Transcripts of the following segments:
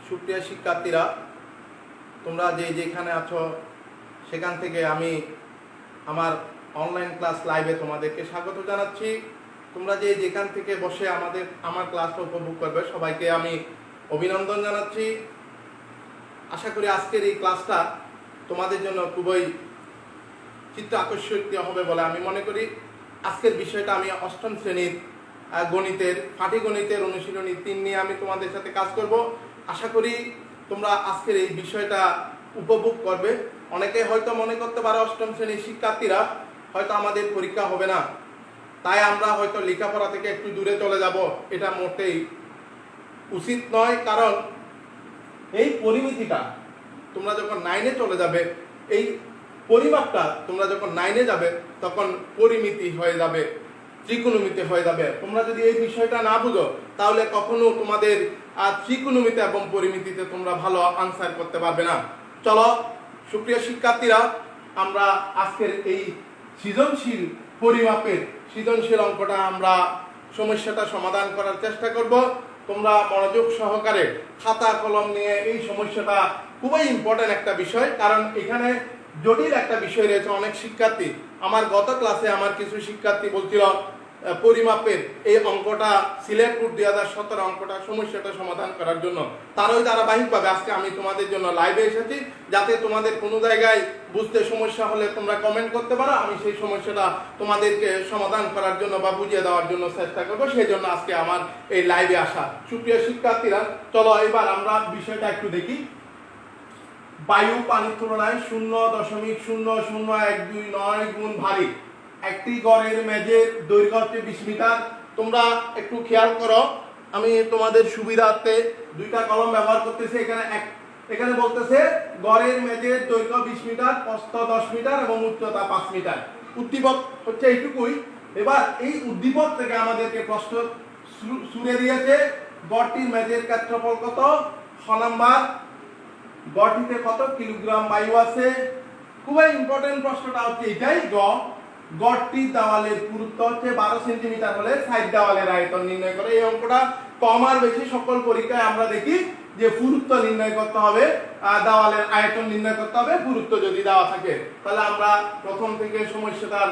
সুপ্রিয় শিক্ষার্থীরা, তোমরা যেখানে আছো সেখান থেকে আমি আমার অনলাইন ক্লাস লাইভে তোমাদেরকে স্বাগত জানাচ্ছি। তোমরা যেখান থেকে বসে আমার ক্লাসটা উপভোগ করবে সবাইকে আমি অভিনন্দন জানাচ্ছি। আশা করি আজকের এই ক্লাসটা তোমাদের জন্য খুবই চিত্ত আকর্ষণীয় হবে বলে আমি মনে করি। আজকের বিষয়টা আমি অষ্টম শ্রেণীর গণিতের পাটিগণিতের অনুশীলনী 3 নিয়ে আমি তোমাদের সাথে কাজ করব। আশা করি তোমরা আজকের এই বিষয়টা উপভোগ করবে। অনেকে হয়তো মনে করতে পারে অষ্টম শ্রেণীর শিক্ষার্থীরা হয়তো আমাদের পরীক্ষা হবে না, তাই আমরা হয়তো লেখাপড়া থেকে একটু দূরে চলে যাব। এটা মোটেই উচিত নয়, কারণ এই পরিমিতিটা তোমরা যখন 9-এ চলে যাবে, এই পরিমাপটা তোমরা যখন 9-এ যাবে তখন পরিমিতি হয়ে যাবে, ত্রিকোণমিতি হয়ে যাবে। তোমরা যদি এই বিষয়টা না বুঝো তাহলে কখনো তোমাদের ত্রিকোণমিতি এবং পরিমিতিতে তোমরা ভালো আনসার করতে পারবে না। চলো সুপ্রিয় শিক্ষার্থীরা, আমরা আজকের এই সৃজনশীল পরিমাপের সৃজনশীল অঙ্কটা আমরা সমস্যাটা সমাধান করার চেষ্টা করব। তোমরা মনোযোগ সহকারে খাতা কলম নিয়ে এই সমস্যাটা খুবই ইম্পর্টেন্ট একটা বিষয়, কারণ এখানে জটিল একটা বিষয় রয়েছে। অনেক শিক্ষার্থী আমার গত ক্লাসে আমার কিছু শিক্ষার্থী বলছিল পরিমাপের এই অঙ্কটা সিলেট বোর্ড 2017 অঙ্কটা সমস্যাটা সমাধান করার জন্য। তারই ধারাবাহিকভাবে আজকে আমি তোমাদের জন্য লাইভে এসেছি, যাতে তোমাদের কোনো জায়গায় বুঝতে সমস্যা হলে তোমরা কমেন্ট করতে পারো। আমি সেই সমস্যাটা তোমাদেরকে সমাধান করার জন্য বা বুঝিয়ে দেওয়ার জন্য চেষ্টা করবো। সেই জন্য আজকে আমার এই লাইভে আসা। সুপ্রিয় শিক্ষার্থীরা, চলো এবার আমরা বিষয়টা একটু দেখি। বায়ু পানির তুলনায় 0.00129 গুণ ভারী। একটি গড়ের মেঝের দৈর্ঘ্য হচ্ছে 20 মিটার। তোমরা একটু খেয়াল করো, আমি তোমাদের সুবিধার্থে দুইটা কলম ব্যবহার করতেছি। এখানে বলতেছে গড়ের মেঝের দৈর্ঘ্য 20 মিটার, প্রস্থ 10 মিটার এবং উচ্চতা 5 মিটার। উদ্দীপক হচ্ছে এইটুকুই। এবার এই উদ্দীপক থেকে আমাদেরকে প্রশ্ন ছুড়ে দিয়েছে গড়টির মেঝের ক্ষেত্রফল কত, খ নাম্বার গড়টিতে কত কিলোগ্রাম বায়ু আছে। খুবই ইম্পর্টেন্ট প্রশ্নটা হচ্ছে এটাই। গড়টির দেওয়ালের পুরুত্ব হচ্ছে 12 সেন্টিমিটার হলে সাইড দেওয়ালের আয়তন নির্ণয় করে। এই অঙ্কটা কম আর বেশি সকল পরীক্ষায় আমরা দেখি যে পুরুত্ব নির্ণয় করতে হবে, দেওয়ালের আয়তন নির্ণয় করতে হবে। পুরুত্ব যদি দেওয়া থাকে তাহলে আমরা প্রথম থেকে সমস্যাটার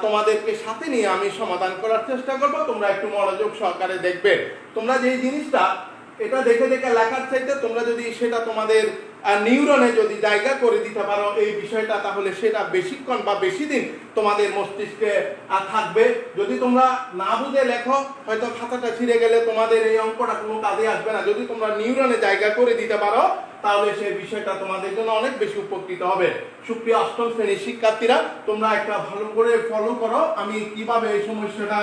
তোমাদেরকে সাথে নিয়ে আমি সমাধান করার চেষ্টা করব। তোমরা একটু মনোযোগ সহকারে দেখবে। তোমরা যে জিনিসটা এটা দেখে দেখে লেখার চাইতে তোমরা যদি সেটা তোমাদের নিউরনে যদি জায়গা করে দিতে পারো এই বিষয়টা, তাহলে সেটা বেশিক্ষণ বা বেশি দিন তোমাদের মস্তিষ্কে থাকবে। যদি তোমরা না বুঝে লেখো, হয়তো খাতাটা ছিঁড়ে গেলে তোমাদের এই অঙ্কটা কোনো কাজে আসবে না। যদি তোমরা নিউরনে জায়গা করে দিতে পারো তাহলে সেই বিষয়টা তোমাদের জন্য অনেক বেশি উপকৃত হবে। সুপ্রিয় অষ্টম শ্রেণীর শিক্ষার্থীরা, তোমরা একটা ভালো করে ফলো করো আমি কিভাবে এই সমস্যাটা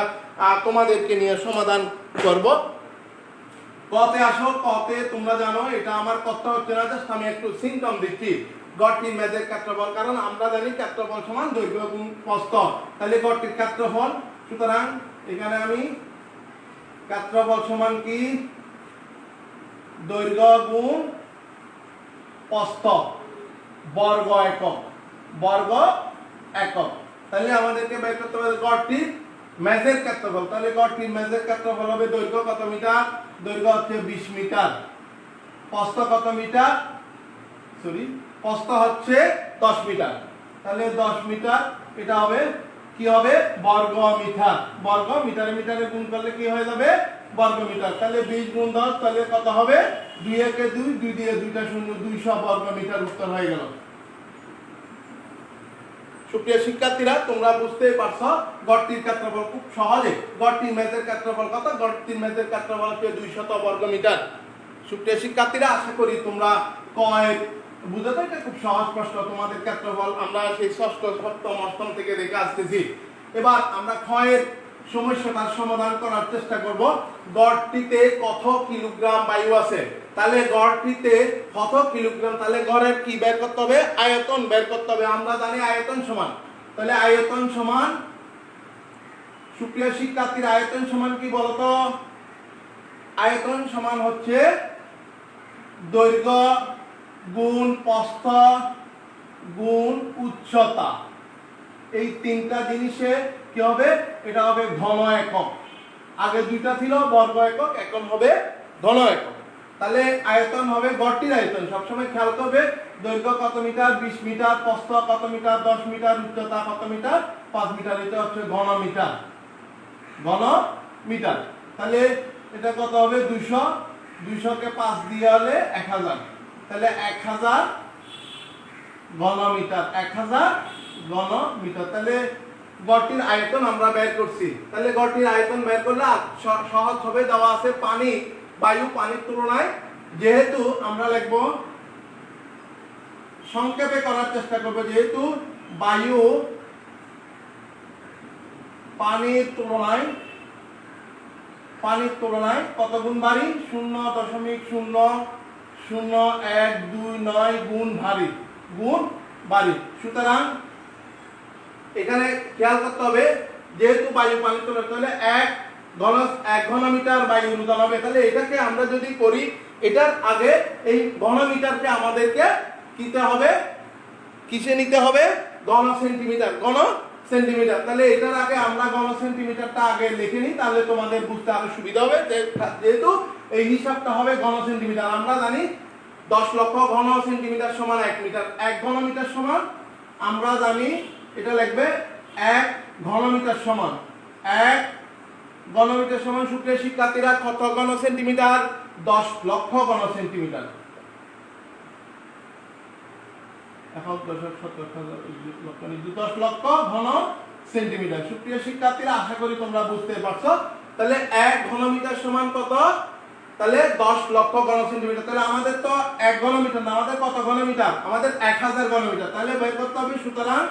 তোমাদেরকে নিয়ে সমাধান করব। কতে আসো। কতে তোমরা জানো এটা আমার কথা হচ্ছে না, জাস্ট আমি একটু সিম্পটম দিচ্ছি। গড়টির মেঝের ক্ষেত্রফল, কারণ আমরা জানি ক্ষেত্রফল সমান দৈর্ঘ্য গুণ প্রস্থ, তাহলে গড়টির ক্ষেত্রফল। সুতরাং এখানে আমি ক্ষেত্রফল সমান কি দৈর্ঘ্য গুণ প্রস্থ বর্গ একক, বর্গ একক। তাহলে আমাদেরকে বের করতে হবে গড়টির মেঝের ক্ষেত্রফল। তাহলে গড়টির মেঝের ক্ষেত্রফল হবে দৈর্ঘ্য কত মিটার, দৈর্ঘ্য হচ্ছে 20 মিটার, প্রস্থ কত মিটার, প্রস্থ হচ্ছে 10 মিটার। তাহলে 10 মিটার এটা হবে কি হবে বর্গ মিটার। বর্গ মিটারে মিটারে গুণ করলে কি হয়ে যাবে বর্গ মিটার। তাহলে 20 গুণ 10 তাহলে কত হবে 2 একে 2, 2 দিয়ে 2টা শূন্য, 200 বর্গ মিটার উত্তর হয়ে গেল। সুপ্রিয় শিক্ষার্থীরা, তোমরা বুঝতেই পারছো গড়টির ক্ষেত্রফল খুব সহজে। গড়টির মেঝের ক্ষেত্রফল কত, গড়টির মেঝের ক্ষেত্রফল হচ্ছে 200 বর্গ মিটার। সুপ্রিয় শিক্ষার্থীরা, আশা করি তোমরা কয়েক বুঝতে, এটা খুব সহজ প্রশ্ন। তোমাদের ক্ষেত্রফল আমরা সেই ষষ্ঠ সপ্তম অষ্টম থেকে দেখে আসতেছি। এবার আমরা ক্ষয়ের সমস্যাটার সমাধান করার চেষ্টা করব। গড়টিতে কত কিলোগ্রাম বায়ু আছে, তাহলে গড়টিতে কত কিলোগ্রাম, তাহলে গড়ের কি বের করতে হবে, আয়তন বের করতে হবে। আমরা জানি আয়তন সমান, তাহলে আয়তন সমান, সুপ্রিয় শিক্ষার্থীর আয়তন সমান কি বলতো, আয়তন সমান হচ্ছে দৈর্ঘ্য গুণ প্রস্থ গুণ উচ্চতা। এই তিনটা জিনিসে কি হবে, এটা হবে ঘন একক। আগে দুইটা ছিল বর্গ একক, এখন হবে ঘন একক। তাহলে আয়তন হবে গড়টির আয়তন সবসময় খেয়াল করবে দৈর্ঘ্য কত মিটার 20 মিটার, প্রস্থ কত মিটার 10 মিটার, উচ্চতা কত মিটার 5 মিটার, এটা হচ্ছে ঘন মিটার। তাহলে এটা কত হবে 200, 200 কে 5 দিয়ে হলে 1000, তাহলে 1000 ঘন মিটার, 1000 ঘন মিটার। তাহলে গড়টির আয়তন আমরা বের করছি। তাহলে গড়টির আয়তন বের করলে সহজ হবে, দেওয়া আছে পানি বায়ু পানির তুলনায়, যেহেতু আমরা লিখব সংক্ষেপে করার চেষ্টা করব, যেহেতু বায়ু পানির তুলনায় কত গুণ ভারী 0.00129 গুণ ভারী। সুতরাং এখানে খেয়াল করতে হবে যেহেতু বায়ু পানির তুলনায়, তাহলে 1 ঘনমিটার বায়ু উৎপাদন হবে। তাহলে এটাকে আমরা যদি করি, এটার আগে এই ঘনমিটারকে আমাদেরকে কিসে নিতে হবে ঘন সেন্টিমিটার। তাহলে এটার আগে আমরা ঘন সেন্টিমিটারটা আগে লিখে নিই, তাহলে তোমাদের বুঝতে আরো সুবিধা হবে। যেহেতু এই হিসাবটা হবে ঘন সেন্টিমিটার, আমরা জানি 10 লক্ষ ঘন সেন্টিমিটার সমান 1 মিটার। 1 ঘনমিটার সমান আমরা জানি এটা লিখবে 1 ঘনমিটার সমান সুপ্রিয় শিক্ষার্থীরা কত ঘন সেন্টিমিটার 10 লক্ষ ঘন সেন্টিমিটার। 10 লক্ষ ঘন সেন্টিমিটার। সুপ্রিয় শিক্ষার্থীরা আশা করি তোমরা বুঝতে পারছো। তাহলে 1 ঘনমিটার সমান কত, তাহলে 10 লক্ষ ঘন সেন্টিমিটার। তাহলে আমাদের তো 1 ঘনমিটার না, আমাদের কত ঘনমিটার, আমাদের 1000 ঘনমিটার। তাহলে বের করতে হবে, সুতরাং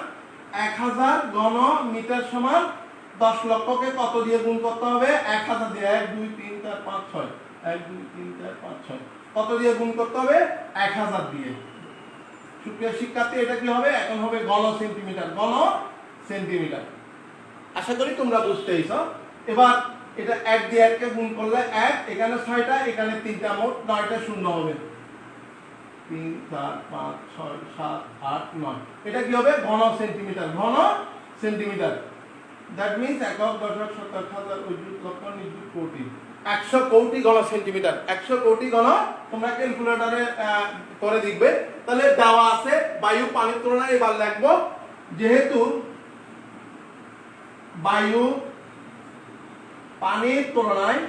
1000 ঘনমিটার সমান 10 লক্ষকে কত দিয়ে গুণ করতে হবে 1000 দিয়ে, 1 2 3 4 5 6, 1 2 3 4 5 6 কত দিয়ে গুণ করতে হবে 1000 দিয়ে। সুপ্রিয় শিক্ষার্থী এটা কি হবে, এখন হবে ঘন সেন্টিমিটার। আশা করি তোমরা বুঝতেইছো। এবার এটা 1 দিয়ে 1 কে গুণ করলে 1, এখানে 6টা, এখানে 3টা, মোট 9টা শূন্য হবে। 3 4 5 6 7 8 9, এটা কি হবে ঘন সেন্টিমিটার। দ্যাট মিন্স একক, দশক, শতক, হাজার, অযুত, লক্ষ, নিযুত, কোটি, 100 কোটি ঘন সেন্টিমিটার। 100 কোটি ঘন, তোমরা ক্যালকুলেটরে করে দেখবে। তাহলে দেওয়া আছে বায়ু পানির তুলনায়, এবার লিখব যেহেতু বায়ু পানির তুলনায়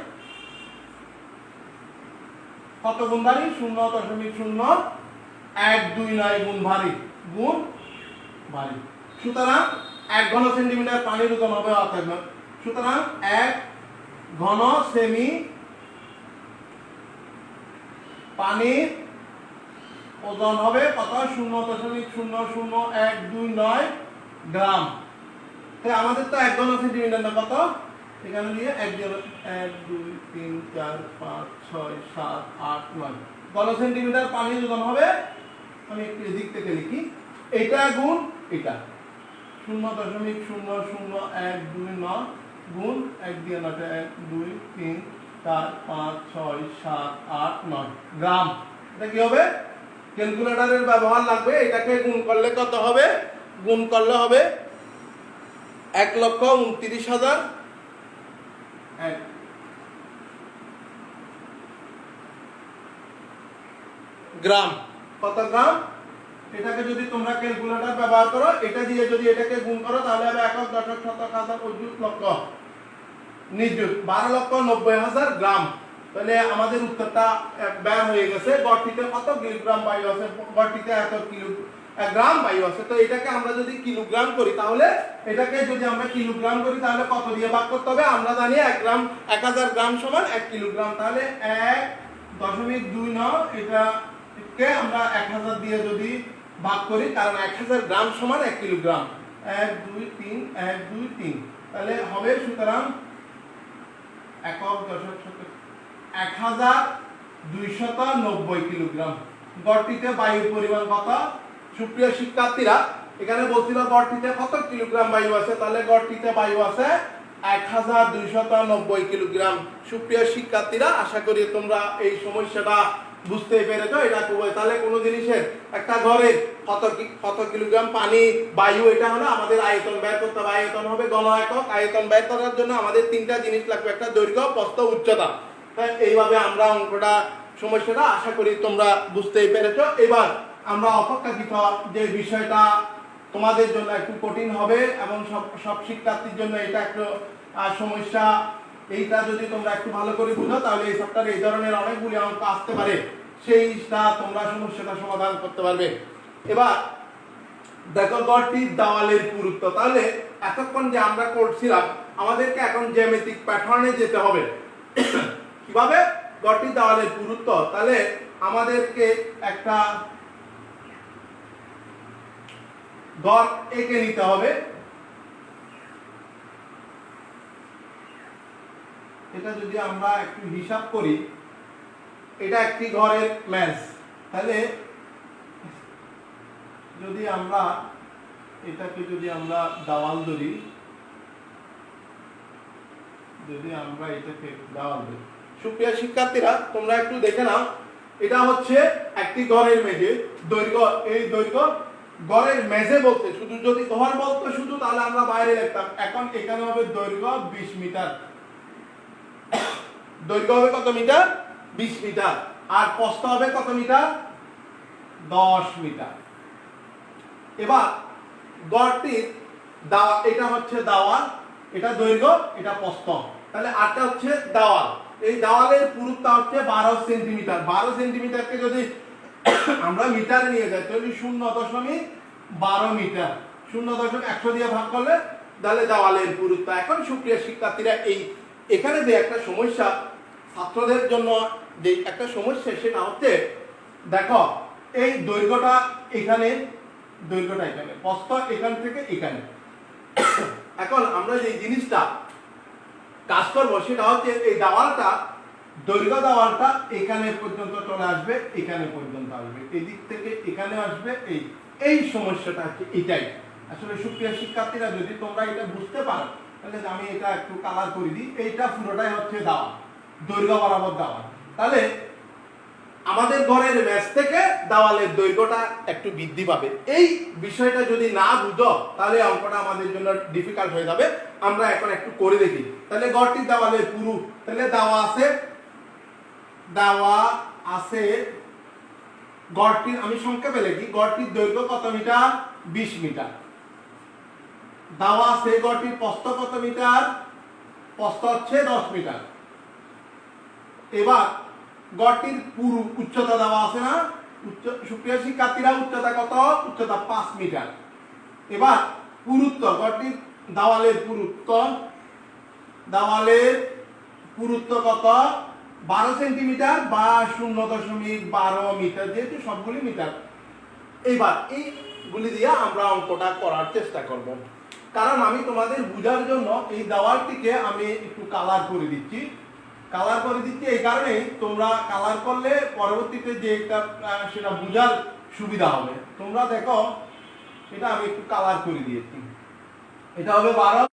কত গুণ ভারী 0.00129 গুণ ভারী। সুতরাং 1 ঘন সেন্টিমিটার পানির ওজন হবে, অর্থাৎ সুতরাং 1 ঘন সেমি পানির ওজন হবে কত 0.00129 গ্রাম। তাই আমাদের তো 1 ঘন সেন্টিমিটার না, কত এখানে দিয়ে 1 2 3 4 5 6 7 8 9 ঘন সেন্টিমিটার পানির ওজন হবে। আমি একটু এদিক থেকে লিখি, এটা গুণ এটা 0.00129 গুণ 1 দিয়ে 9, 1 2 3 4 5 6 7 8 9 গ্রাম। এটা কি হবে, ক্যালকুলেটরের ব্যবহার লাগবে। এটাকে গুণ করলে কত হবে, গুণ করলে হবে 1,29,000 গ্রাম। কত গ্রাম, এটাকে যদি তোমরা ক্যালকুলেটর ব্যবহার করো, এটা দিয়ে যদি এটাকে গুণ করো, তাহলে হবে একক, দশক, শতক, হাজার, অযুত, লক্ষ, নিযুত 12,90,000 গ্রাম। তাহলে আমাদের উত্তরটা বের হয়ে গেছে। গড়টিতে কত কিলোগ্রাম বায়ু আছে, গড়টিতে এত গ্রাম বায়ু আছে। তো এটাকে আমরা যদি কিলোগ্রাম করি, তাহলে এটাকে যদি আমরা কিলোগ্রাম করি, তাহলে কত দিয়ে ভাগ করতে হবে, আমরা জানি 1 গ্রাম 1000 গ্রাম সমান 1 কিলোগ্রাম। তাহলে 1.29, এটাকে আমরা 1000 দিয়ে যদি ভাগ করি, কারণ 1000 গ্রাম সমান 1 কিলোগ্রাম। 1 2 3 1 2 3, তাহলে হবে সুতরাং একক, দশক, শতক 1290 কিলোগ্রাম। গড়টিতে বায়ুর পরিমাণ কত? সুপ্রিয় শিক্ষার্থীরা, এখানে বলছিল গড়টিতে কত কিলোগ্রাম বায়ু আছে, তাহলে গড়টিতে বায়ু আছে 1290 কিলোগ্রাম। সুপ্রিয় শিক্ষার্থীরা, আশা করি তোমরা এই সমস্যাটা বুঝতে পেরেছো। এটা তাহলে কোনো জিনিসের একটা ঘরে কত কিলোগ্রাম পানি বায়ু, এটা হলো আমাদের আয়তন বের করতে হবে। আয়তন হবে ঘন একক। আয়তন বের করার জন্য আমাদের 3টা জিনিস লাগবে, একটা দৈর্ঘ্য, প্রস্থ, উচ্চতা। এইভাবে আমরা অঙ্কটা সমস্যাটা আশা করি তোমরা বুঝতেই পেরেছো। এবার আমরা অপেক্ষাকৃত যে বিষয়টা তোমাদের জন্য একটু কঠিন হবে এবং সব শিক্ষার্থীর জন্য এটা একটু সমস্যা, এইটা যদি তোমরা একটু ভালো করে বুঝো তাহলে এই চ্যাপ্টারে এই ধরনের অনেকগুলি অঙ্ক আসতে পারে, সেইটা তোমরা সমস্যাটা সমাধান করতে পারবে। এবার দেখো গড়টির দেওয়ালের পুরুত্ব। তাহলে এতক্ষণ যে আমরা করছিলাম আমাদেরকে এখন জ্যামিতিক প্যাটার্নে যেতে হবে। কিভাবে? গড়টির দেওয়ালের পুরুত্ব। তাহলে আমাদেরকে একটা গড় এঁকে নিতে হবে। এটা যদি আমরা একটু হিসাব করি, এটা একটি ঘরের মেঝ। তাহলে যদি আমরা এটাকে যদি আমরা দেওয়াল ধরি, যদি আমরা এটাকে দেওয়াল ধরি, সুপ্রিয় শিক্ষার্থীরা তোমরা একটু দেখে নাও, এটা হচ্ছে একটি ঘরের মেঝে। দৈর্ঘ্য, এই দৈর্ঘ্য ঘরের মেঝে বলতে শুধু যদি ঘর বলতো শুধু তাহলে আমরা বাইরে লিখতাম। এখন এখানে হবে দৈর্ঘ্য 20 মিটার। দৈর্ঘ্য হবে কত মিটার? 20 মিটার। আর প্রস্থ হবে কত মিটার? 10 মিটার। এবার গড়টির এটা হচ্ছে দেওয়াল, এটা দৈর্ঘ্য, এটা প্রস্থ। তাহলে আরটা হচ্ছে দেওয়াল। এই দেওয়ালের পুরুত্ব হচ্ছে 12 সেন্টিমিটার। 12 সেন্টিমিটারকে যদি আমরা মিটারে নিয়ে যাই তাহলে 0.12 মিটার, 0.100 দিয়ে ভাগ করলে তাহলে দেওয়ালের পুরুত্ব। এখন সুপ্রিয় শিক্ষার্থীরা এখানে যে একটা সমস্যা ছাত্রদের জন্য, যে একটা সমস্যা সেটা হচ্ছে, দেখো এই দৈর্ঘ্যটা এখানে, দৈর্ঘ্যটা এখানে, প্রস্থ এখান থেকে এখানে। এখন আমরা যে জিনিসটা কাজ করবো সেটা হচ্ছে এই দেওয়ালটা, দৈর্ঘ্য দেওয়ালটা এখানে পর্যন্ত চলে আসবে, এখানে পর্যন্ত আসবে, এদিক থেকে এখানে আসবে। এই সমস্যাটা হচ্ছে এটাই। আসলে সুপ্রিয় শিক্ষার্থীরা যদি তোমরা এটা বুঝতে পারো তাহলে আমি এটা একটু কালার করে দিই। এইটা পুরোটাই হচ্ছে দেওয়াল, দৈর্ঘ্য বরাবর দেওয়াল। তাহলে আমাদের ঘরের মেঝ থেকে দেওয়ালের দৈর্ঘ্যটা একটু বৃদ্ধি পাবে। এই বিষয়টা যদি না বুঝো তাহলে অঙ্কটা আমাদের জন্য ডিফিকাল্ট হয়ে যাবে। আমরা এখন একটু করে দেখি। তাহলে গড়টির দেওয়ালের পুরু, তাহলে দেওয়া আছে গড়টির, আমি সংক্ষেপে লিখি, গড়টির দৈর্ঘ্য কত মিটার? 20 মিটার। দেওয়া আছে গড়টির প্রস্থ কত মিটার? প্রস্থ হচ্ছে 10 মিটার। এবার গড়টির পুরু উচ্চতা দেওয়া আছে না? সুপ্রিয় শিক্ষার্থীরা উচ্চতা কত? উচ্চতা 5 মিটার। এবার পুরুত্ব, গড়টির দেওয়ালের পুরুত্ব কত? 12 সেন্টিমিটার বা 0.12 মিটার, যেহেতু সবগুলি মিটার। এবার এইগুলি দিয়ে আমরা অঙ্কটা করার চেষ্টা করব। কারণ আমি তোমাদের বোঝার জন্য এই দেওয়ালটিকে আমি একটু কালার করে দিচ্ছি। এই কারণে তোমরা কালার করলে পরবর্তীতে যে একটা সেটা বোঝার সুবিধা হবে। তোমরা দেখো এটা আমি একটু কালার করে দিয়েছি। এটা হবে 12।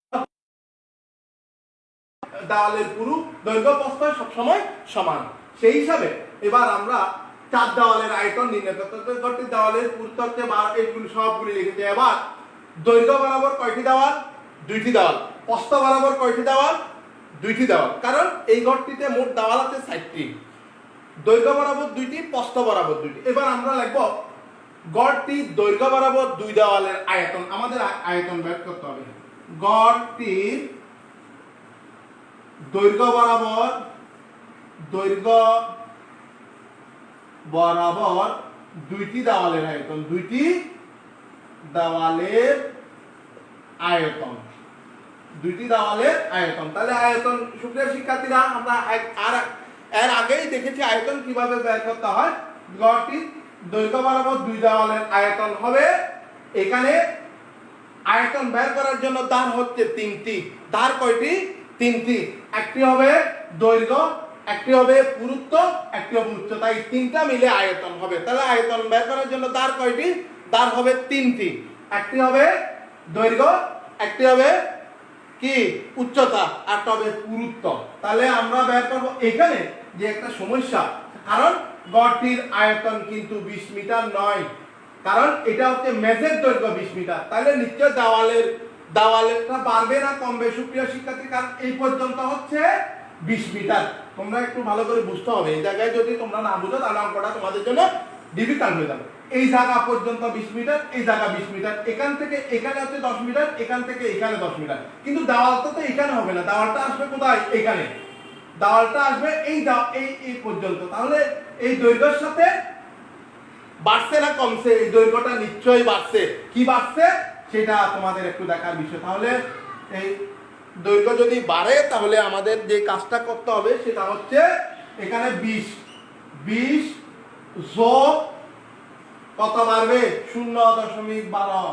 দেওয়ালের পুরু, দৈর্ঘ্য প্রস্থ সবসময় সমান। সেই হিসাবে এবার আমরা চার দেওয়ালের আয়তন নির্ণয় করতে, গড়টির দেওয়ালের পুরুত্ব হচ্ছে 12, এইগুলো সবগুলি লিখেছি। এবার দৈর্ঘ্য বরাবর কয়টি দেওয়াল? 2টি দেওয়াল। প্রস্থ বরাবর কয়টি দেওয়াল? 2টি দেওয়াল। কারণ এই ঘরটিতে মোট দেওয়াল আছে 60টি। দৈর্ঘ্য বরাবর 2টি, প্রস্থ বরাবর 2টি। এবার আমরা লিখব গড়টির দৈর্ঘ্য বরাবর 2 দেওয়ালের আয়তন। আমাদের আয়তন বের করতে হবে। গড়টির দৈর্ঘ্য বরাবর 2টি দেওয়ালের আয়তন, 2টি দেওয়ালের আয়তন, 2টি দেওয়ালের আয়তন। তাহলে আয়তন, সুপ্রিয় শিক্ষার্থীরা আমরা এর আগেই দেখেছি আয়তন কিভাবে বের করতে হয়। গড়টির দৈর্ঘ্য বরাবর 2 দেওয়ালের আয়তন হবে। এখানে আয়তন বের করার জন্য ধার হচ্ছে 3টি। ধার কয়টি? 3টি। একটি হবে দৈর্ঘ্য, একটি হবে পুরুত্ব, একটি হবে উচ্চতা। এই 3টা মিলে আয়তন হবে। তাহলে আয়তন বের করার জন্য ধার কয়টি? ধার হবে 3টি। একটি হবে দৈর্ঘ্য, একটি হবে কি উচ্চতা, আরটা হবে পুরুত্ব। তাহলে আমরা বের করব এখানে যে একটা সমস্যা, কারণ গড়টির আয়তন কিন্তু 20 মিটার নয়, কারণ এটা হচ্ছে মেঝের দৈর্ঘ্য 20 মিটার। তাহলে নিশ্চয় দেওয়ালেরটা বাড়বে না কমবে? সুপ্রিয় শিক্ষার্থী, কারণ এই পর্যন্ত হচ্ছে 20 মিটার, তোমরা একটু ভালো করে বুঝতে হবে। এই জায়গায় যদি তোমরা না বুঝো তাহলে অঙ্কটা তোমাদের জন্য ডিফিকাল্ট হয়ে যাবে। এই জায়গা পর্যন্ত 20 মিটার, এই জায়গা 20 মিটার, এখান থেকে এখানে হচ্ছে 10 মিটার, এখান থেকে এখানে 10 মিটার। কিন্তু দেওয়ালটা তো এখানে হবে না, দেওয়ালটা আসবে কোথায়? এখানে। দেওয়ালটা আসবে এই পর্যন্ত। তাহলে এই দৈর্ঘ্যের সাথে বাড়ছে না কমছে? এই দৈর্ঘ্যটা নিশ্চয়ই বাড়ছে। কি বাড়ছে সেটা তোমাদের একটু দেখার বিষয়। তাহলে এই দৈর্ঘ্য যদি বাড়ে তাহলে আমাদের যে কাজটা করতে হবে সেটা হচ্ছে এখানে 20 যোগ কত বাড়বে? 0.12।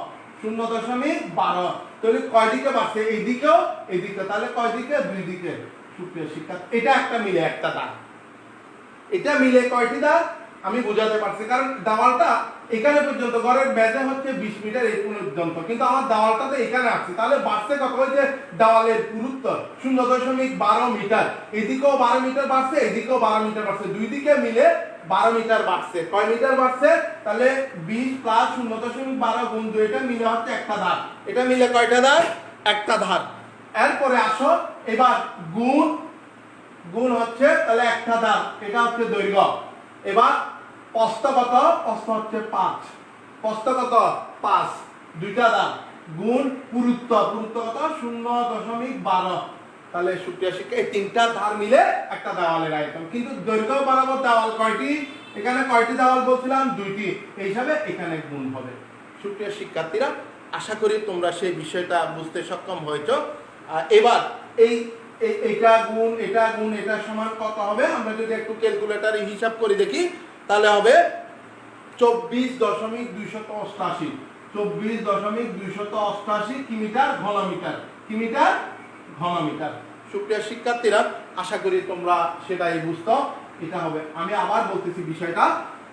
0.12। তাহলে কয় দিকে বাড়ছে? এইদিকেও এইদিকে। তাহলে কয় দিকে? দুই দিকে। সুপ্রিয় শিক্ষার্থী, এটা একটা মিলে একটা দাগ। এটা মিলে কয়টি দাগ আমি বোঝাতে পারছি। কারণ দেওয়ালটা এখানে পর্যন্ত, ঘরের মেঝে হচ্ছে 20 মিটার এই পর্যন্ত, কিন্তু আমার দেওয়ালটা তো এখানে আছে। তাহলে বাড়ছে কত? ওই যে দেওয়ালের পুরুত্ব 0.12 মিটার। এদিকেও 12 মিটার বাড়ছে, এদিকেও 12 মিটার বাড়ছে। দুই দিকে মিলে 12 মিটার বাড়ছে। কয় মিটার বাড়ছে? তাহলে 20 প্লাস 0.12 গুণ 2, এটা মিলে হচ্ছে একটা ধার। এটা মিলে কয়টা ধার? একটা ধার। এরপরে আসো এবার গুণ হচ্ছে তাহলে একটা ধার, এটা হচ্ছে দৈর্ঘ্য। এবার প্রস্থ কত? প্রস্থ হচ্ছে 5। প্রস্থ কত? 5। দুইটা ধার গুণ পুরুত্ব কত? 0.12। তাহলে সুপ্রিয় শিক্ষা, এই তিনটা ধার মিলে একটা দেওয়ালের আয়তন। কিন্তু দৈর্ঘ্য বরাবর দেওয়াল কয়টি? এখানে কয়টি দেওয়াল বলছিলাম? দুইটি। এই হিসাবে এখানে গুণ হবে। সুপ্রিয় শিক্ষার্থীরা, আশা করি তোমরা সেই বিষয়টা বুঝতে সক্ষম হয়েছো। এবার এটা গুণ এটা সমান কত হবে? আমরা যদি একটু ক্যালকুলেটরে হিসাব করে দেখি তাহলে হবে 24.288। 24.288 কিমিটার ঘনমিটার। কিমিটার ঘনমিটার। সুপ্রিয় শিক্ষার্থীরা, আশা করি তোমরা সেটাই বুঝতো। এটা হবে, আমি আবার বলতেছি বিষয়টা,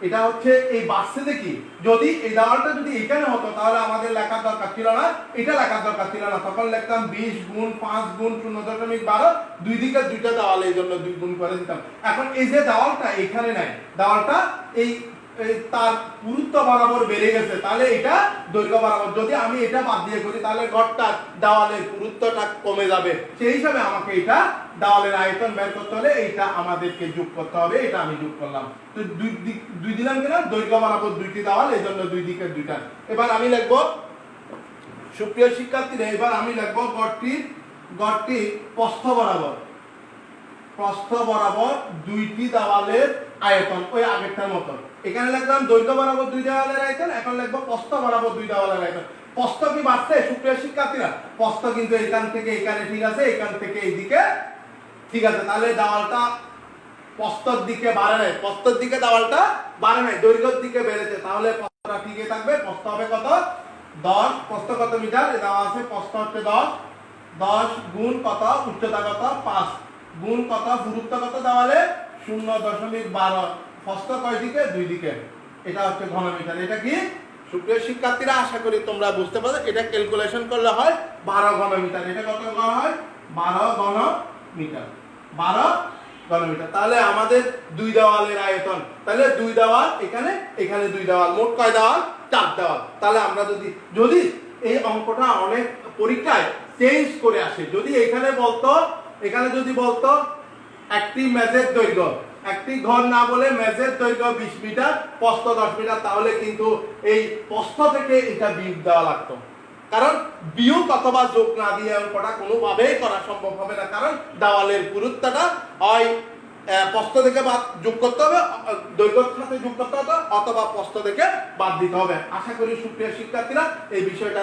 এটা হচ্ছে এই বাক্সে দেখি যদি এই দেওয়ালটা যদি এখানে হতো তাহলে আমাদের লেখার দরকার ছিল না, এটা লেখার দরকার ছিল না। তখন লিখতাম 20 গুণ 5 গুণ 0.12, দুই দিকে দুইটা দেওয়াল, এই জন্য 2 গুণ করে দিতাম। এখন এই যে দেওয়ালটা এখানে নাই, দেওয়ালটা এই তার পুরুত্ব বরাবর বেড়ে গেছে, তাহলে এটা দৈর্ঘ্য বরাবর। যদি আমি এটা বাদ দিয়ে করি তাহলে ঘরটা দেওয়ালের পুরুত্বটা কমে যাবে। সেই হিসাবে আমাকে এটা দেওয়ালের আয়তন বের করতে হলে এইটা আমাদেরকে যোগ করতে হবে। এটা আমি যোগ করলাম। তো দুই দিলাম কিনা? দৈর্ঘ্য বরাবর দুইটি দেওয়াল, এই জন্য দুই দিকের দুইটা। এবার আমি লিখবো, সুপ্রিয় শিক্ষার্থীরা, এবার আমি লিখবো গড়টি প্রস্থ বরাবর দুইটি দেওয়ালের আয়তন, ওই আগেরটার মতো। এখানে লিখলাম দৈর্ঘ্য বরাবর দুই দেওয়ালের আয়তন, এখন লিখবো প্রস্থ বরাবর দুই দেওয়ালের আয়তন। প্রস্থ কি বাড়ছে সুপ্রিয় শিক্ষার্থীরা? প্রস্থ কিন্তু এখান থেকে এখানে ঠিক আছে, এখান থেকে এইদিকে ঠিক আছে। তাহলে দেওয়ালটা প্রস্থর দিকে বাড়ে নাই, প্রস্থর দিকে দেওয়ালটা বাড়ে নাই, দৈর্ঘ্যের দিকে বেড়েছে। তাহলে প্রস্থটা ঠিকই থাকবে। প্রস্থ হবে কত? 10। প্রস্থ কত মিটার? দেওয়া আছে, প্রস্থ হচ্ছে 10। 10 গুণ কত? উচ্চতা কত? 5 গুণ কত? দূরত্ব কত দেওয়ালে? 0.12। প্রস্থ কয় দিকে? দুই দিকে। এটা হচ্ছে ঘনমিটার। এটা কি সুপ্রিয় শিক্ষার্থীরা? আশা করি তোমরা বুঝতে পারছো। এটা ক্যালকুলেশন করলে হয় 12 ঘনমিটার। এটা কত ঘন হয়? 12 ঘনমিটার। 12 ঘনমিটার। তাহলে আমাদের দুই দেওয়ালের আয়তন, তাহলে দুই দেওয়াল এখানে, এখানে দুই দেওয়াল, মোট কয় দেওয়াল? 4 দেওয়াল। তাহলে আমরা যদি এই অঙ্কটা অনেক পরীক্ষায় চেঞ্জ করে আসে, যদি এখানে যদি বলতো একটি মেজের দৈর্ঘ্য, একটি ঘর না বলে মেজের দৈর্ঘ্য 20 মিটার, প্রস্থ 10 মিটার, তাহলে কিন্তু এই প্রস্থ থেকে এটা বিয়োগ দেওয়া লাগতো। কারণ বিয়োগ অথবা যোগ না দিয়ে অঙ্কটা কোনোভাবেই করা সম্ভব হবে না। কারণ দেওয়ালের পুরুত্বটা হয় প্রস্থ থেকে বাদ যোগ করতে হবে, দৈর্ঘ্যের সাথে যোগ করতে হবে, অথবা প্রস্থ থেকে বাদ দিতে হবে। আশা করি সুপ্রিয় শিক্ষার্থীরা এই বিষয়টা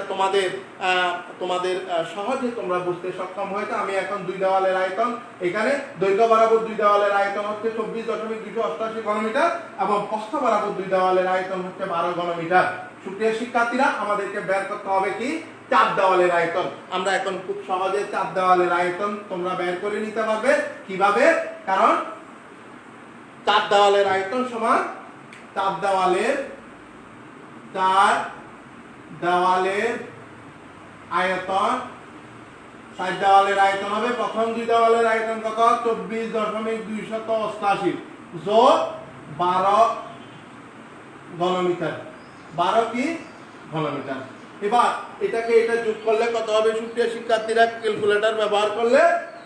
তোমাদের সহজে তোমরা বুঝতে সক্ষম হয়েছে। আমি এখন দুই দেওয়ালের আয়তন, এখানে দৈর্ঘ্য বরাবর দুই দেওয়ালের আয়তন হচ্ছে 24.288 ঘনমিটার এবং প্রস্থ বরাবর দুই দেওয়ালের আয়তন হচ্ছে 12 ঘনমিটার। সুপ্রিয় শিক্ষার্থীরা, আমাদেরকে বের করতে হবে কি? 4 দেওয়ালের আয়তন। আমরা এখন খুব সহজে 4 দেওয়ালের আয়তন তোমরা বের করে নিতে পারবে। কিভাবে? কারণ 4 দেওয়ালের আয়তন সমান 4 দেওয়ালের আয়তন। 4 দেওয়ালের আয়তন হবে, প্রথম দুই দেওয়ালের আয়তন কত? 24.288 যোগ 12 ঘনমিটার। 12 কি? ঘনমিটার। এবার এটা যোগ করলে কত হবে সুপ্রিয় শিক্ষার্থীরা? ক্যালকুলেটর ব্যবহার করলে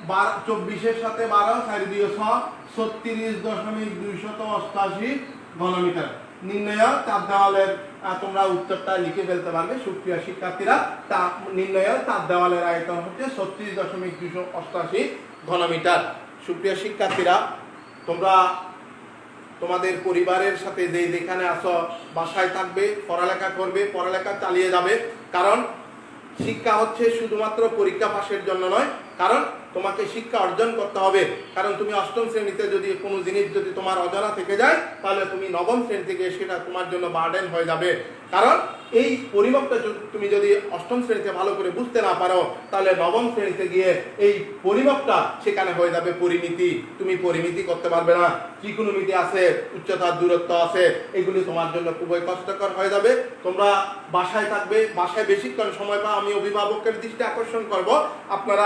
24-এর সাথে 12 4 2 6 36.288 ঘনমিটার। নির্ণয় চাপ দেওয়ালের তোমরা উত্তরটা লিখে ফেলতে পারবে সুপ্রিয় শিক্ষার্থীরা। নির্ণয় চাপ দেওয়ালের আয়তন হচ্ছে 36.288 ঘনমিটার। সুপ্রিয় শিক্ষার্থীরা, তোমরা তোমাদের পরিবারের সাথে যেখানে আসো বাসায় থাকবে, পড়ালেখা করবে, পড়ালেখা চালিয়ে যাবে। কারণ শিক্ষা হচ্ছে শুধুমাত্র পরীক্ষা পাশের জন্য নয়, কারণ তোমাকে শিক্ষা অর্জন করতে হবে। কারণ তুমি অষ্টম শ্রেণীতে যদি কোনো জিনিস যদি তোমার অজানা থেকে যায়, তাহলে তুমি নবম শ্রেণী থেকে সেটা তোমার জন্য বার্ডেন হয়ে যাবে। কারণ এই পরিমাপটা তুমি যদি অষ্টম শ্রেণীতে ভালো করে বুঝতে না পারো, তাহলে নবম শ্রেণীতে গিয়ে এই পরিমাপটা সেখানে হয়ে যাবে পরিমিতি। তুমি পরিমিতি করতে পারবে না। ত্রিকোণমিতি আছে, উচ্চতার দূরত্ব আছে, এগুলি তোমার জন্য খুবই কষ্টকর হয়ে যাবে। তোমরা বাসায় থাকবে, বাসায় বেশিক্ষণ সময় পাও। আমি অভিভাবকের দৃষ্টি আকর্ষণ করব, আপনারা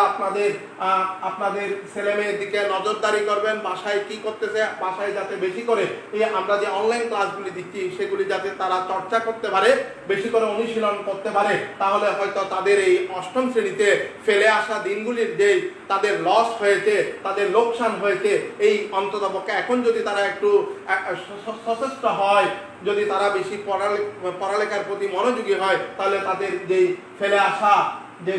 আপনাদের ছেলে মেয়ের দিকে নজরদারি করবেন। বাসায় কি করতেছে, বাসায় যাতে বেশি করে এই আমরা যে অনলাইন ক্লাসগুলি দিচ্ছি সেগুলি যাতে তারা চর্চা করতে পারে, বেশি করে অনুশীলন করতে পারে। তাহলে হয়তো তাদের এই অষ্টম শ্রেণীতে ফেলে আসা দিনগুলির যে তাদের লস হয়েছে, তাদের লোকসান হয়েছে, এই অন্ততপক্ষে এখন যদি তারা একটু সচেষ্ট হয়, যদি তারা বেশি পড়ালেখার প্রতি মনোযোগী হয়, তাহলে তাদের যেই ফেলে আসা যে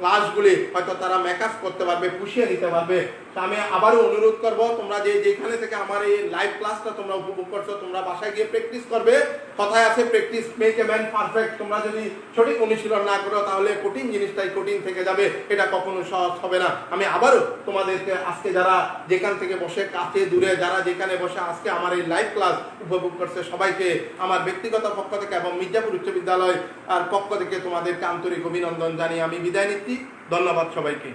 ক্লাসগুলি হয়তো তারা মেকআপ করতে পারবে, পুষিয়ে নিতে পারবে। তা আমি আবারও অনুরোধ করব, তোমরা যেখানে থেকে আমার এই লাইভ ক্লাসটা তোমরা উপভোগ করছো, তোমরা বাসায় গিয়ে প্র্যাকটিস করবে। কথায় আছে practice make a man perfect. তোমরা যদি সঠিক অনুশীলন না করো, তাহলে কঠিন জিনিসটাই কঠিন থেকে যাবে, এটা কখনো সহজ হবে না। আমি আবারও তোমাদেরকে আজকে যারা যেখান থেকে বসে, কাছে দূরে যারা যেখানে বসে আজকে আমার এই লাইভ ক্লাস উপভোগ করছে, সবাইকে আমার ব্যক্তিগত পক্ষ থেকে এবং মির্জাপুর উচ্চ বিদ্যালয় আর পক্ষ থেকে তোমাদেরকে আন্তরিক অভিনন্দন জানিয়ে আমি বিদায় নিচ্ছি। ধন্যবাদ সবাইকে।